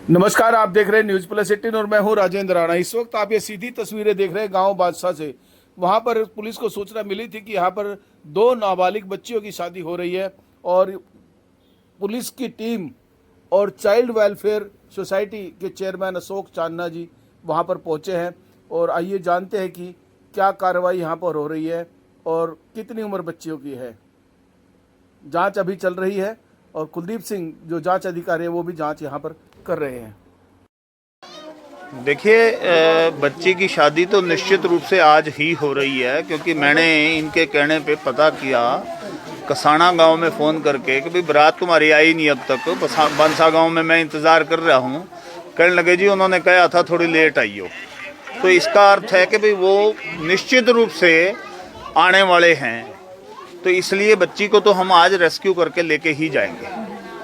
नमस्कार, आप देख रहे हैं न्यूज प्लस 18 और मैं हूं राजेंद्र राणा। इस वक्त आप ये सीधी तस्वीरें देख रहे हैं गांव बादशाह से। वहां पर पुलिस को सूचना मिली थी कि यहां पर दो नाबालिग बच्चियों की शादी हो रही है और पुलिस की टीम और चाइल्ड वेलफेयर सोसाइटी के चेयरमैन अशोक चांदना जी वहां पर पहुंचे हैं। और आइए जानते हैं कि क्या कार्रवाई यहां पर हो रही है और कितनी उम्र बच्चियों की है। जांच अभी चल रही है और कुलदीप सिंह जो जांच अधिकारी है वो भी जांच यहां पर कर रहे हैं। देखिए, बच्ची की शादी तो निश्चित रूप से आज ही हो रही है, क्योंकि मैंने इनके कहने पे पता किया कसाना गांव में फ़ोन करके कि भाई बारात तुम्हारी आई नहीं अब तक, बंसा गांव में मैं इंतज़ार कर रहा हूं। कहने लगे जी उन्होंने कहा था थोड़ी लेट आई हो। तो इसका अर्थ है कि भाई वो निश्चित रूप से आने वाले हैं। तो इसलिए बच्ची को तो हम आज रेस्क्यू करके लेके ही जाएंगे।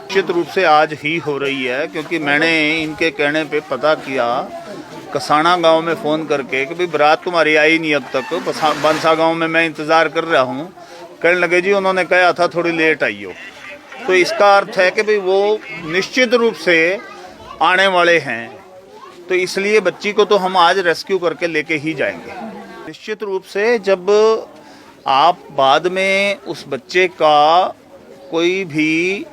निश्चित रूप से आज ही हो रही है, क्योंकि मैंने इनके कहने पे पता किया कसाना गांव में फ़ोन करके कि भाई बारात तुम्हारी आई नहीं अब तक, बंसा गांव में मैं इंतज़ार कर रहा हूं। कहने लगे जी उन्होंने कहा था थोड़ी लेट आई हो। तो इसका अर्थ है कि भाई वो निश्चित रूप से आने वाले हैं। तो इसलिए बच्ची को तो हम आज रेस्क्यू करके लेके ही जाएंगे। निश्चित रूप से जब आप बाद में उस बच्चे का कोई भी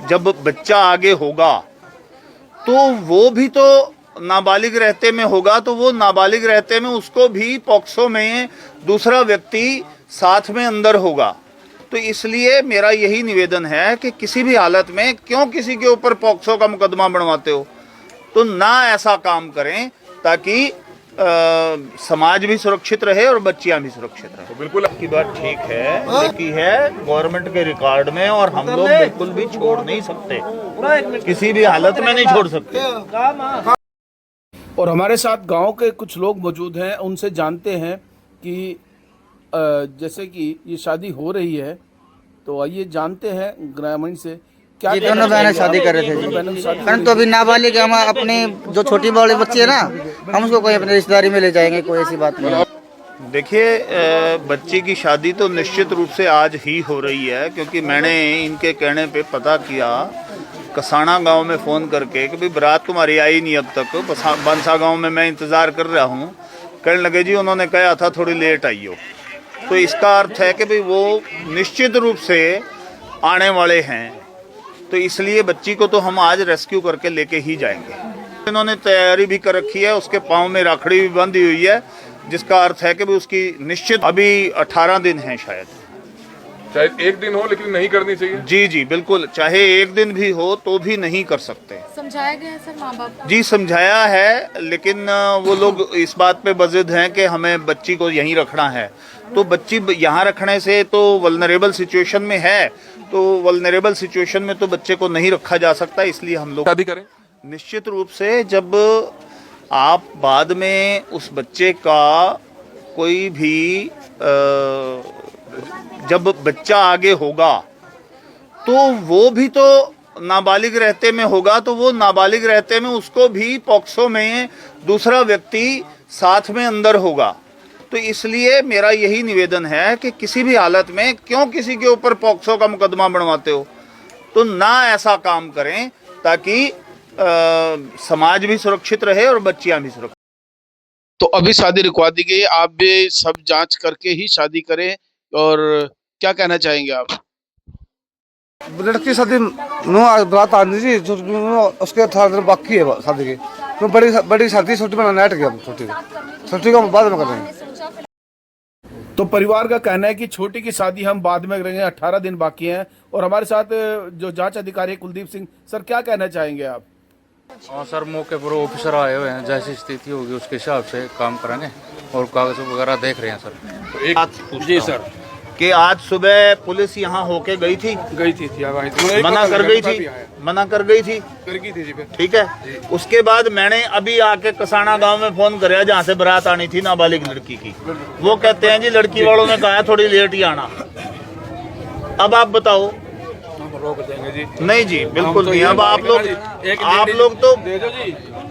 जब बच्चा आगे होगा तो वो भी तो नाबालिग रहते में होगा, तो वो नाबालिग रहते में उसको भी पॉक्सो में दूसरा व्यक्ति साथ में अंदर होगा। तो इसलिए मेरा यही निवेदन है कि किसी भी हालत में क्यों किसी के ऊपर पॉक्सो का मुकदमा बनवाते हो, तो ना ऐसा काम करें ताकि समाज भी सुरक्षित रहे और बच्चियां भी सुरक्षित रहे। तो बिल्कुल आपकी बात ठीक है, लिखी है गवर्नमेंट के रिकॉर्ड में, और हम लोग बिल्कुल भी छोड़ नहीं सकते, किसी भी हालत में नहीं छोड़ सकते। और हमारे साथ गांव के कुछ लोग मौजूद हैं, उनसे जानते हैं कि जैसे कि ये शादी हो रही है, तो आइए जानते हैं ग्रामीण से क्या। जी, दोनों बहनें शादी कर रहे थे जी। परंतु अभी नाबालिग हम अपने जो छोटी बड़ी बच्ची है ना, हम उसको कोई अपने रिश्तेदारी में ले जाएंगे, कोई ऐसी बात नहीं। देखिए, बच्ची की शादी तो निश्चित रूप से आज ही हो रही है, क्योंकि मैंने इनके कहने पे पता किया कसाना गांव में फ़ोन करके कि भाई बारात तुम्हारी आई नहीं अब तक, बंसा गांव में मैं इंतज़ार कर रहा हूं। कहने लगे जी उन्होंने कहा था थोड़ी लेट आई हो। तो इसका अर्थ है कि भाई वो निश्चित रूप से आने वाले हैं। तो इसलिए बच्ची को तो हम आज रेस्क्यू करके लेके ही जाएंगे। इन्होंने तैयारी भी कर रखी है, उसके पाँव में राखड़ी भी बंधी हुई है, जिसका अर्थ है कि भी उसकी निश्चित अभी 18 दिन है शायद। चाहे एक दिन हो लेकिन नहीं करनी चाहिए। जी जी बिल्कुल, चाहे एक दिन भी हो तो भी नहीं कर सकते। समझाया गया है सर माँ बाप? जी समझाया है, लेकिन वो लोग इस बात पे बजिद हैं कि हमें बच्ची को यहीं रखना है। तो बच्ची यहाँ रखने से तो वल्नरेबल सिचुएशन में है, तो वल्नरेबल सिचुएशन में तो बच्चे को नहीं रखा जा सकता। इसलिए हम लोग शादी करें। निश्चित रूप से जब आप बाद में उस बच्चे का कोई भी जब बच्चा आगे होगा तो वो भी तो नाबालिग रहते में होगा, तो वो नाबालिग रहते में उसको भी पॉक्सो में दूसरा व्यक्ति साथ में अंदर होगा। तो इसलिए मेरा यही निवेदन है कि किसी भी हालत में क्यों किसी के ऊपर पॉक्सो का मुकदमा बनवाते हो, तो ना ऐसा काम करें ताकि समाज भी सुरक्षित रहे और बच्चियां भी सुरक्षित। तो अभी शादी रुकवा दी गई, आप भी सब जांच करके ही शादी करें। और क्या कहना चाहेंगे आप? लड़की शादी बारात आनी थी, उसके 18 दिन बाकी है शादी के। तो बड़ी शादी छोटी बनाना हट गया, छोटी को बाद में कर रहे हैं। तो परिवार का कहना है कि छोटी की शादी हम बाद में करेंगे, 18 दिन बाकी हैं। और हमारे साथ जो जांच अधिकारी है कुलदीप सिंह, सर क्या कहना चाहेंगे आप? हाँ सर, मौके पर ऑफिसर आए हुए हैं, जैसी स्थिति होगी उसके हिसाब से काम करेंगे और कागज वगैरह देख रहे हैं सर। तो एक बात जी सर कि आज सुबह पुलिस यहाँ होके गई थी मना कर गई थी ठीक है। उसके बाद मैंने अभी आके कसाना गांव में फोन कराया जहाँ से बारात आनी थी नाबालिग लड़की की। वो कहते हैं जी लड़की वालों ने कहा थोड़ी लेट ही आना। अब आप बताओ। रोक देंगे जी? नहीं जी बिल्कुल नहीं। अब आप लोग तो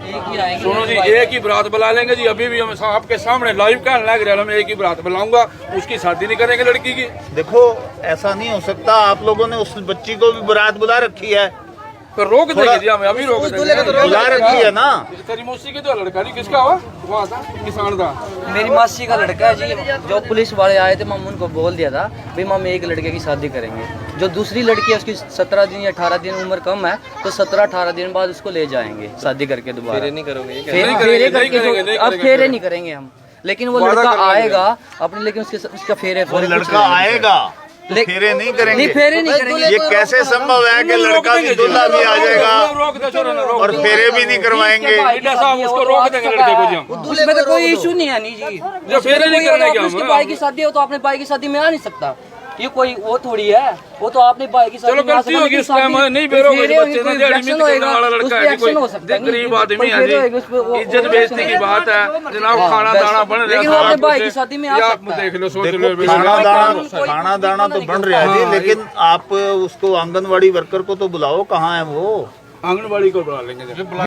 सुनो जी, एक ही बारात बुला लेंगे जी। अभी भी हम आपके सामने लाइव कहने लग रहे हैं, हम एक ही बारात बुलाऊंगा, उसकी शादी नहीं करेंगे लड़की की। देखो ऐसा नहीं हो सकता, आप लोगों ने उस बच्ची को भी बारात बुला रखी है। पर रोक देंगे जी, हमें अभी रोक देंगे। बुला रखी है ना। तेरी मौसी की तो लड़का नहीं, किसका हुआ वहाँ था किसान था। मेरी मासी का लड़का है जी। जो पुलिस वाले आए थे, हम उनको बोल दिया था भाई हम एक लड़के की शादी करेंगे। जो दूसरी लड़की है उसकी 17 दिन या 18 दिन उम्र कम है, तो 17-18 दिन बाद उसको ले जाएंगे शादी करके दोबारा। फेरे नहीं करोगे? अब फेरे नहीं करेंगे हम, लेकिन वो लड़का आएगा अपने, लेकिन उसका फेरे वो लड़का आएगा तो फेरे नहीं करेंगे। नहीं, फेरे नहीं करेंगे। ये कैसे संभव है कि लड़का भी दूल्हा भी आ जाएगा और फेरे भी नहीं करवाएंगे? उसको रोक देंगे लड़के को जी। उसमें तो कोई इशू नहीं है, नहीं जी। जो फेरे नहीं करने के उसके भाई की शादी हो तो अपने भाई की शादी में आ नहीं सकता। ये कोई वो थोड़ी है, वो तो आपने भाई की शादी चलो गलती होगी इस टाइम, नहीं फेरोगे बच्चे ने, एडमिट करने वाला लड़का है कोई गरीब आदमी है जी। इज्जत बेइज्जती की बात है जनाब। खाना दाना बन रहा है, अपने भाई की शादी में आ आप सकता है। देख लो, सोच देखो, लो। खाना दाना तो बन रहा है जी, लेकिन आप उसको आंगनवाड़ी वर्कर को तो बुलाओ, कहाँ है वो? आंगनबाड़ी को बुला लेंगे।